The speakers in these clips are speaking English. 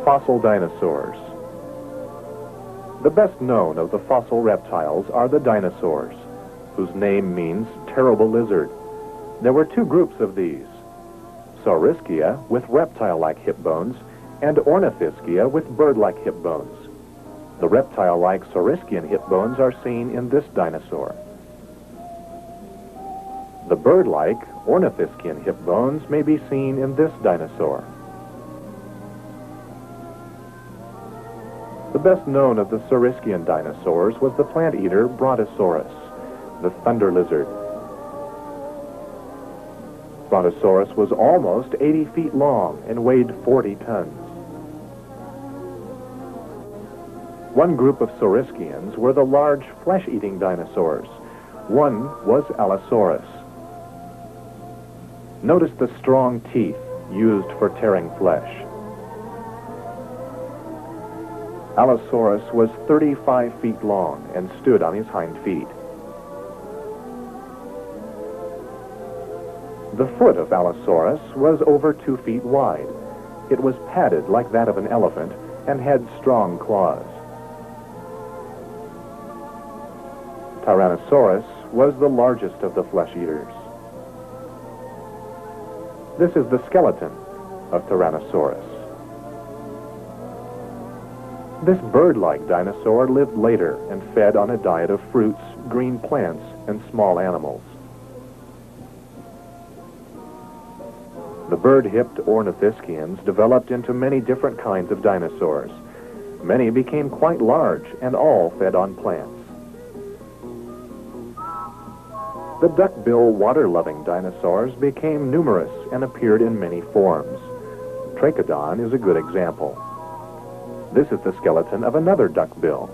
Fossil dinosaurs. The best known of the fossil reptiles are the dinosaurs, whose name means terrible lizard. There were two groups of these: Saurischia with reptile-like hip bones and Ornithischia with bird-like hip bones. The reptile-like Saurischian hip bones are seen in this dinosaur. The bird-like Ornithischian hip bones may be seen in this dinosaur. The best known of the Saurischian dinosaurs was the plant-eater Brontosaurus, the thunder lizard. Brontosaurus was almost 80 feet long and weighed 40 tons. One group of Saurischians were the large flesh-eating dinosaurs. One was Allosaurus. Notice the strong teeth used for tearing flesh. Allosaurus was 35 feet long and stood on his hind feet. The foot of Allosaurus was over 2 feet wide. It was padded like that of an elephant and had strong claws. Tyrannosaurus was the largest of the flesh-eaters. This is the skeleton of Tyrannosaurus. This bird-like dinosaur lived later and fed on a diet of fruits, green plants, and small animals. The bird-hipped Ornithischians developed into many different kinds of dinosaurs. Many became quite large and all fed on plants. The duck-bill water-loving dinosaurs became numerous and appeared in many forms. Trachodon is a good example. This is the skeleton of another duck-bill.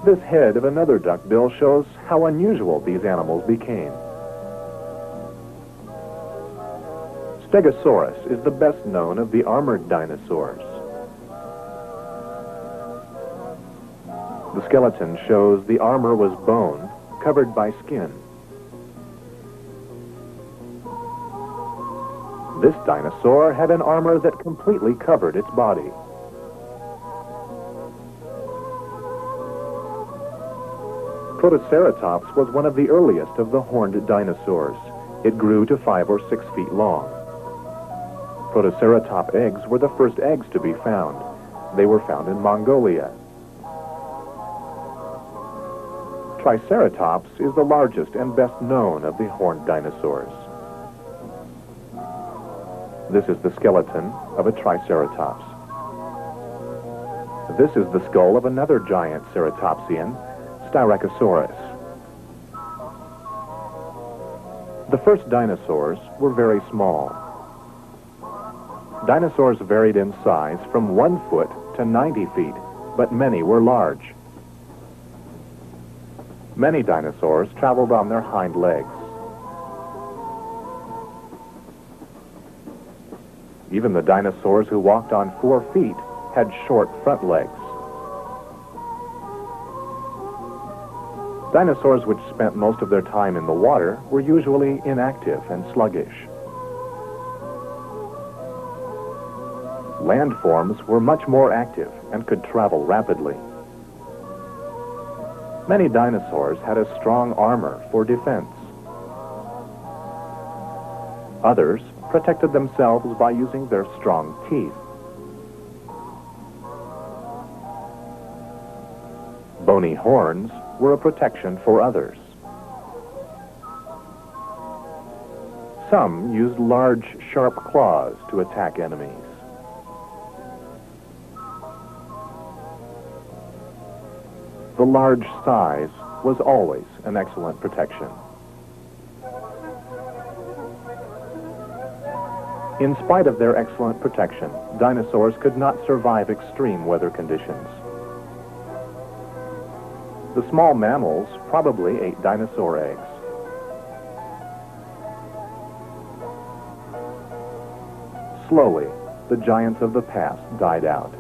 This head of another duck-bill shows how unusual these animals became. Stegosaurus is the best known of the armored dinosaurs. The skeleton shows the armor was bone, covered by skin. This dinosaur had an armor that completely covered its body. Protoceratops was one of the earliest of the horned dinosaurs. It grew to 5 or 6 feet long. Protoceratop eggs were the first eggs to be found. They were found in Mongolia. Triceratops is the largest and best known of the horned dinosaurs. This is the skeleton of a Triceratops. This is the skull of another giant ceratopsian, Styracosaurus. The first dinosaurs were very small. Dinosaurs varied in size from 1 foot to 90 feet, but many were large. Many dinosaurs traveled on their hind legs. Even the dinosaurs who walked on 4 feet had short front legs. Dinosaurs which spent most of their time in the water were usually inactive and sluggish. Land forms were much more active and could travel rapidly. Many dinosaurs had a strong armor for defense. Others protected themselves by using their strong teeth. Bony horns were a protection for others. Some used large, sharp claws to attack enemies. The large size was always an excellent protection. In spite of their excellent protection, dinosaurs could not survive extreme weather conditions. The small mammals probably ate dinosaur eggs. Slowly, the giants of the past died out.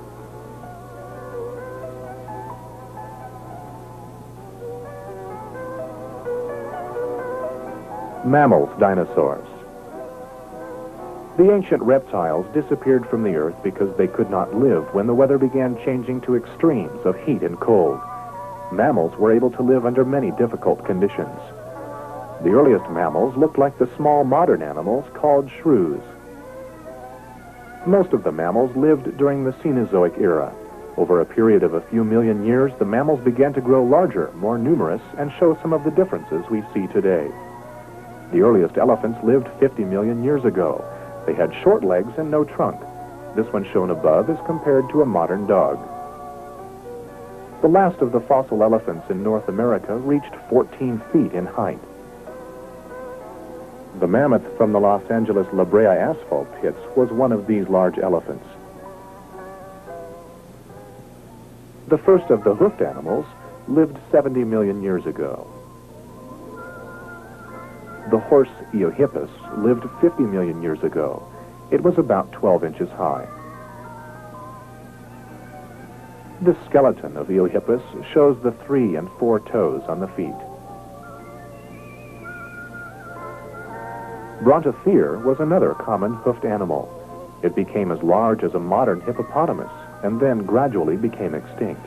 Mammals, dinosaurs. The ancient reptiles disappeared from the Earth because they could not live when the weather began changing to extremes of heat and cold. Mammals were able to live under many difficult conditions. The earliest mammals looked like the small modern animals called shrews. Most of the mammals lived during the Cenozoic era. Over a period of a few million years, the mammals began to grow larger, more numerous, and show some of the differences we see today. The earliest elephants lived 50 million years ago. They had short legs and no trunk. This one shown above is compared to a modern dog. The last of the fossil elephants in North America reached 14 feet in height. The mammoth from the Los Angeles La Brea asphalt pits was one of these large elephants. The first of the hoofed animals lived 70 million years ago. The horse Eohippus lived 50 million years ago. It was about 12 inches high. The skeleton of Eohippus shows the 3 and 4 toes on the feet. Brontotherium was another common hoofed animal. It became as large as a modern hippopotamus and then gradually became extinct.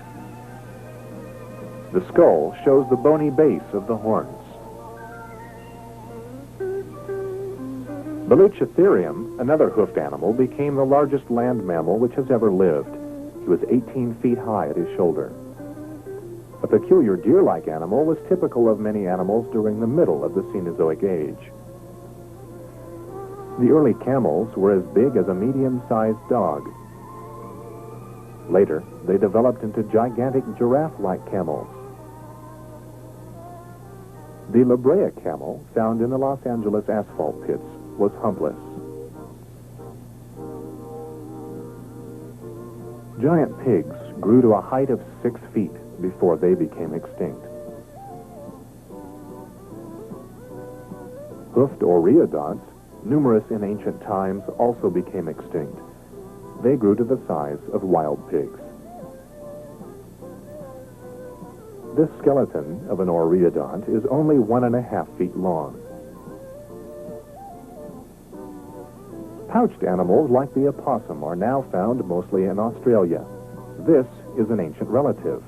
The skull shows the bony base of the horns. Baluchitherium, another hoofed animal, became the largest land mammal which has ever lived. He was 18 feet high at his shoulder. A peculiar deer-like animal was typical of many animals during the middle of the Cenozoic age. The early camels were as big as a medium-sized dog. Later, they developed into gigantic giraffe-like camels. The La Brea camel, found in the Los Angeles asphalt pits, was humpless. Giant pigs grew to a height of 6 feet before they became extinct. Hoofed oreodonts, numerous in ancient times, also became extinct. They grew to the size of wild pigs. This skeleton of an oreodont is only 1.5 feet long. Pouched animals like the opossum are now found mostly in Australia. This is an ancient relative.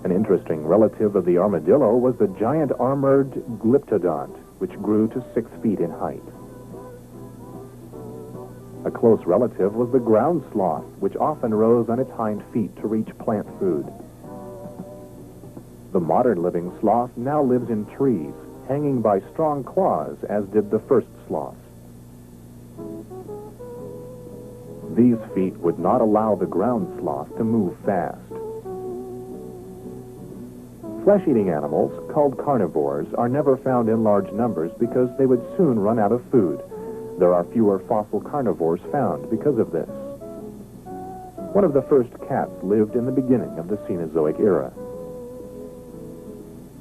An interesting relative of the armadillo was the giant armored glyptodont, which grew to 6 feet in height. A close relative was the ground sloth, which often rose on its hind feet to reach plant food. The modern living sloth now lives in trees, hanging by strong claws, as did the first sloths. These feet would not allow the ground sloth to move fast. Flesh-eating animals, called carnivores, are never found in large numbers because they would soon run out of food. There are fewer fossil carnivores found because of this. One of the first cats lived in the beginning of the Cenozoic era.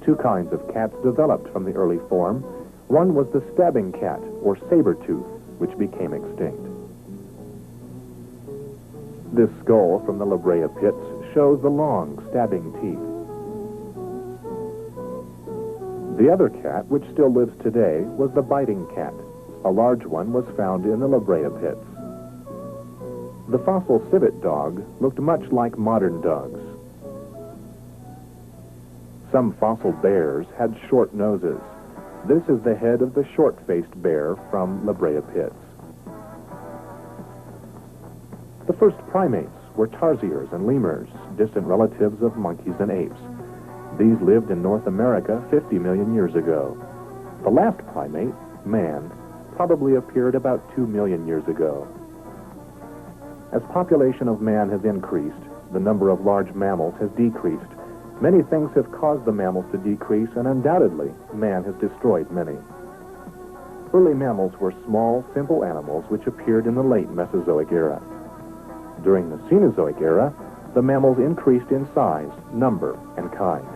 2 kinds of cats developed from the early form. One was the stabbing cat, or saber-tooth, which became extinct. This skull from the La Brea pits shows the long, stabbing teeth. The other cat, which still lives today, was the biting cat. A large one was found in the La Brea pits. The fossil civet dog looked much like modern dogs. Some fossil bears had short noses. This is the head of the short-faced bear from La Brea pits. The first primates were tarsiers and lemurs, distant relatives of monkeys and apes. These lived in North America 50 million years ago. The last primate, man, probably appeared about 2 million years ago. As population of man has increased, the number of large mammals has decreased. Many things have caused the mammals to decrease, and undoubtedly, man has destroyed many. Early mammals were small, simple animals which appeared in the late Mesozoic era. During the Cenozoic era, the mammals increased in size, number, and kind.